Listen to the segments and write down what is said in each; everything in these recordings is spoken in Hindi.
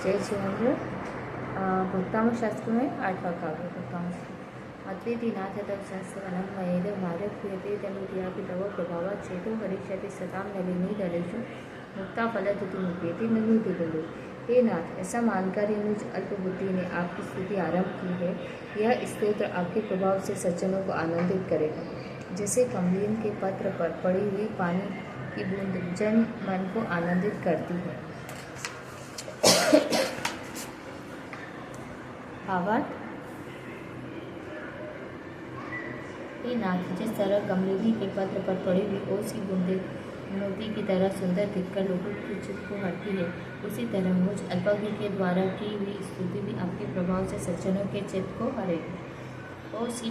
जय जिनेन्द्र। भक्ताम शास्त्र में 8वां काव्य भक्ताम। अद्वैतीनाथ तव सहस्रवनं मयेद भारप्रियते तनुरियापि तव प्रभावात् चेतो हरिष्यति सतां नलिनी दलेषु मुक्ता फलधुति मुपेति ननुति बोले। हे नाथ, ऐसा मानकर ही मुझ अल्पबुद्धि ने आपकी स्तुति आरंभ की है। यह स्तोत्र आपके प्रभाव से सज्जनों को आनंदित करेगा। जैसे कमलीन के पत्र पर पड़ी हुई पानी की बूंद जन मन को आनंदित करती है। भावार्थ। हे नाथ, जिस तरह कमलिनी के पत्र पर पड़ी हुई ओस की बूंदें मोती की तरह सुंदर दिखकर लोगों की चित्त को हटती है, उसी तरह मुझ अल्पज्ञ के द्वारा की हुई स्तुति भी आपके प्रभाव से सज्जनों के चित्त को हरेगी। ओस की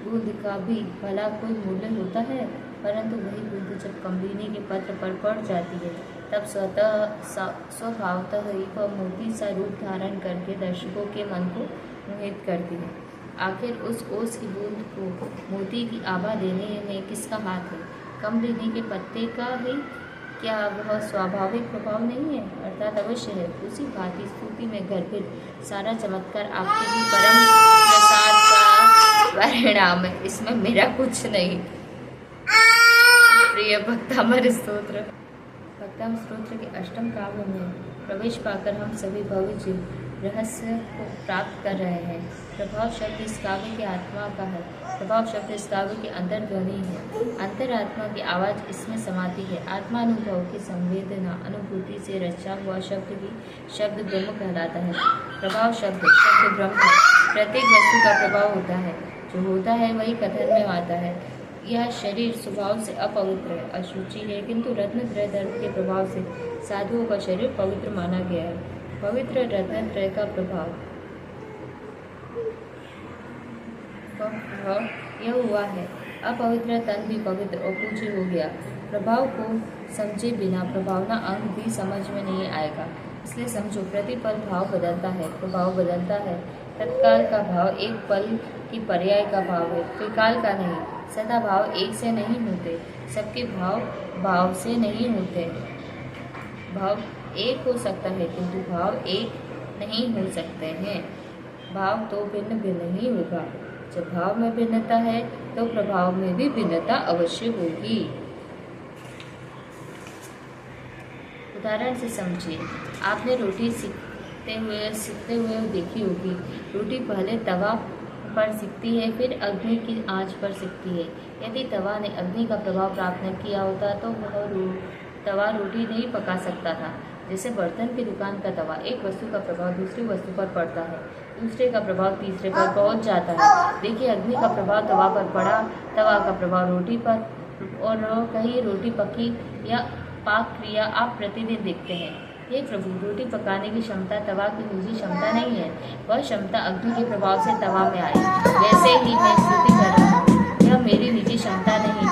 बूंद का भी भला कोई मूल्य होता है, परंतु वही बूंद जब कमलिनी के पत्र पर पड़ जाती है तब स्वभावतः ही वह मोती सा रूप धारण करके दर्शकों के मन को मोहित करती है। आखिर उस ओस की बूंद को मोती की आभा देने में किसका हाथ है? कमलिनी के पत्ते का ही क्या वह स्वाभाविक प्रभाव नहीं है? अर्थात अवश्य है। उसी भांति स्तुति में गर्भित सारा चमत्कार आपके ही परम प्रसाद का परिणाम है, इसमें मेरा कुछ नहीं। प्रिय भक्तामर स्तोत्र। भक्ताम स्तोत्र के अष्टम काव्य में प्रवेश पाकर हम सभी भव्य रहस्य को प्राप्त कर रहे हैं। प्रभाव शब्द इस काव्य की आत्मा का है। प्रभाव शब्द इस काव्य की अंतर्ध्वनि है। अंतरात्मा की आवाज़ इसमें समाती है। आत्मानुभव की संवेदना अनुभूति से रचा हुआ शब्द ही शब्द ब्रह्म कहलाता है। प्रभाव शब्द ब्रह्म है। प्रत्येक वस्तु का प्रभाव होता है, जो होता है वही कथन में आता है। यह शरीर स्वभाव से अपवित्र है, अशुचि है, किंतु रत्नत्रय धर्म के प्रभाव से साधुओं का शरीर पवित्र माना गया है। पवित्र रत्नत्रय का प्रभाव यह हुआ है, अपवित्र तन भी पवित्र और पूज्य हो गया। प्रभाव को समझे बिना प्रभावना अंग भी समझ में नहीं आएगा। इसलिए समझो, प्रतिपल भाव बदलता है, प्रभाव बदलता है। तत्काल का भाव एक पल की पर्याय का भाव है, त्रिकाल का नहीं। सदा भाव एक से नहीं होते, सबके भाव भाव से नहीं होते। भाव एक हो सकता है, किंतु भाव एक नहीं हो सकते हैं। भाव तो भिन्न भिन्न ही होगा। जब भाव में भिन्नता है तो प्रभाव में भी भिन्नता अवश्य होगी। उदाहरण से समझिए, आपने रोटी सीखते हुए देखी होगी। रोटी पहले तवा पर सिकती है, फिर अग्नि की आंच पर सिकती है। यदि तवा ने अग्नि का प्रभाव प्राप्त न किया होता तो वह तवा रोटी नहीं पका सकता था। जैसे बर्तन की दुकान का तवा, एक वस्तु का प्रभाव दूसरी वस्तु पर पड़ता है, दूसरे का प्रभाव तीसरे पर पहुंच जाता है। देखिए, अग्नि का प्रभाव तवा पर पड़ा, तवा का प्रभाव रोटी पर, और कहीं रोटी पकी या पाक क्रिया आप प्रतिदिन देखते हैं। हे प्रभु, रोटी पकाने की क्षमता तवा की निजी क्षमता नहीं है, वह क्षमता अग्नि के प्रभाव से तवा में आई। वैसे ही मैं स्तुति कर रहा हूँ, यह मेरी निजी क्षमता नहीं,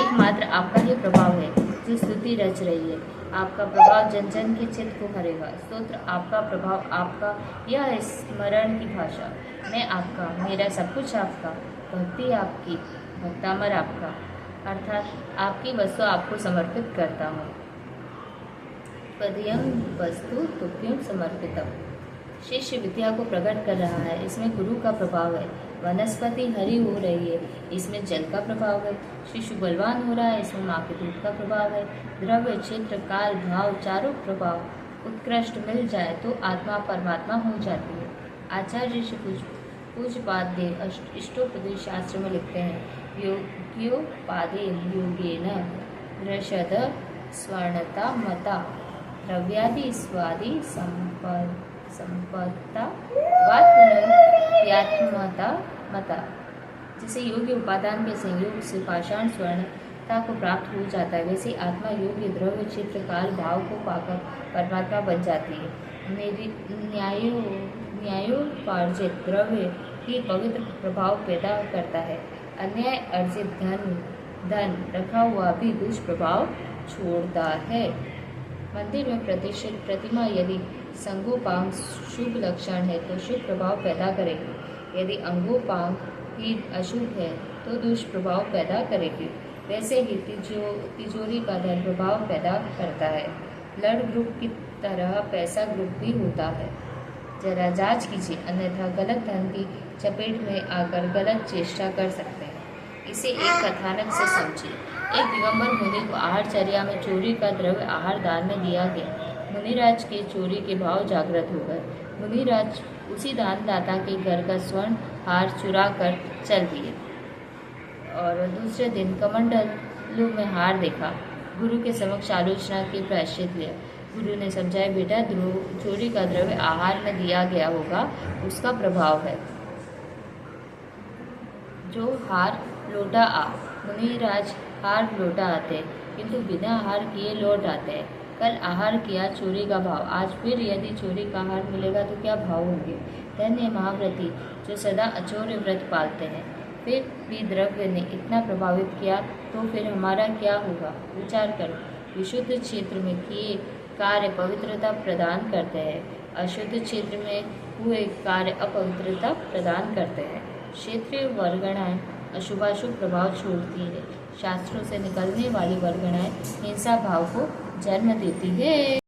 एकमात्र आपका ही प्रभाव है जो स्तुति रच रही है। आपका प्रभाव जन जन के चित्त को हरेगा। स्तोत्र आपका, प्रभाव आपका, यह है स्मरण की भाषा। मैं आपका, मेरा सब कुछ आपका, भक्ति आपकी, भक्तामर आपका, अर्थात आपकी वस्तु आपको समर्पित करता हूँ। पदयं वस्तु तुभ्यं समर्पितम्। शिष्य विद्या को प्रकट कर रहा है, इसमें गुरु का प्रभाव है। वनस्पति हरी हो रही है, इसमें जल का प्रभाव है। शिशु बलवान हो रहा है, इसमें माँ के दूध का प्रभाव है। द्रव्य, क्षेत्र, काल, भाव, चारों प्रभाव उत्कृष्ट मिल जाए तो आत्मा परमात्मा हो जाती है। आचार्य श्री पूज्यपाद इष्टोपदेश शास्त्र में लिखते हैं, योग्योपादेन योगेन रषद स्वर्णता मता द्रव्यादि स्वादि संपत्ता वात्मता मता। जैसे योग्य उपादान के संयोग से पाषाण स्वर्णता को प्राप्त हो जाता है, वैसे आत्मा योग्य द्रव्य, क्षेत्र, काल, भाव को पाकर परमात्मा बन जाती है। मेरी न्यायोपार्जित द्रव्य ही पवित्र प्रभाव पैदा करता है। अन्याय अर्जित धन रखा हुआ भी दुष्प्रभाव छोड़ता है। मंदिर में प्रतिष्ठित प्रतिमा यदि संगोपांग शुभ लक्षण है तो शुभ प्रभाव पैदा करेगी, यदि अंगोपांग ही अशुभ है तो दुष्प्रभाव पैदा करेगी। वैसे ही तिजोरी का धन प्रभाव पैदा करता है। ब्लड ग्रुप तरह पैसा ग्रुप भी होता है। जरा जांच कीजिए, अन्यथा गलत धन की चपेट में आकर गलत चेष्टा कर सकते हैं। इसे एक कथानक से समझिए। एक दिगंबर मुनि को आहारचर्या में चोरी का द्रव्य आहार दान में दिया गया। मुनिराज के चोरी के भाव जागृत हो गए। मुनिराज उसी दानदाता के घर का स्वर्ण हार चुरा कर चल दिए और दूसरे दिन कमंडलू में हार देखा। गुरु के समक्ष आलोचना की प्रायश्चित लिया। गुरु ने समझाया, बेटा, चोरी का द्रव्य आहार में दिया गया होगा, उसका प्रभाव है। जो हार लौटा आ। मुनिराज हार लौटा आते, किंतु बिना आहार किए लौट आते हैं। कल आहार किया, चोरी का भाव। आज फिर यदि चोरी का आहार मिलेगा तो क्या भाव होंगे। धन्य महाव्रती जो सदा अचौर्य व्रत पालते हैं। फिर भी द्रव्य ने इतना प्रभावित किया तो फिर हमारा क्या होगा। विचार करो। विशुद्ध क्षेत्र में किए कार्य पवित्रता प्रदान करते हैं, अशुद्ध क्षेत्र में हुए कार्य अपवित्रता प्रदान करते हैं। क्षेत्रीय वर्गणाएं अशुभाशुभ प्रभाव छोड़ती है। शास्त्रों से निकलने वाली वर्गणाएं हिंसा भाव को जन्म देती है।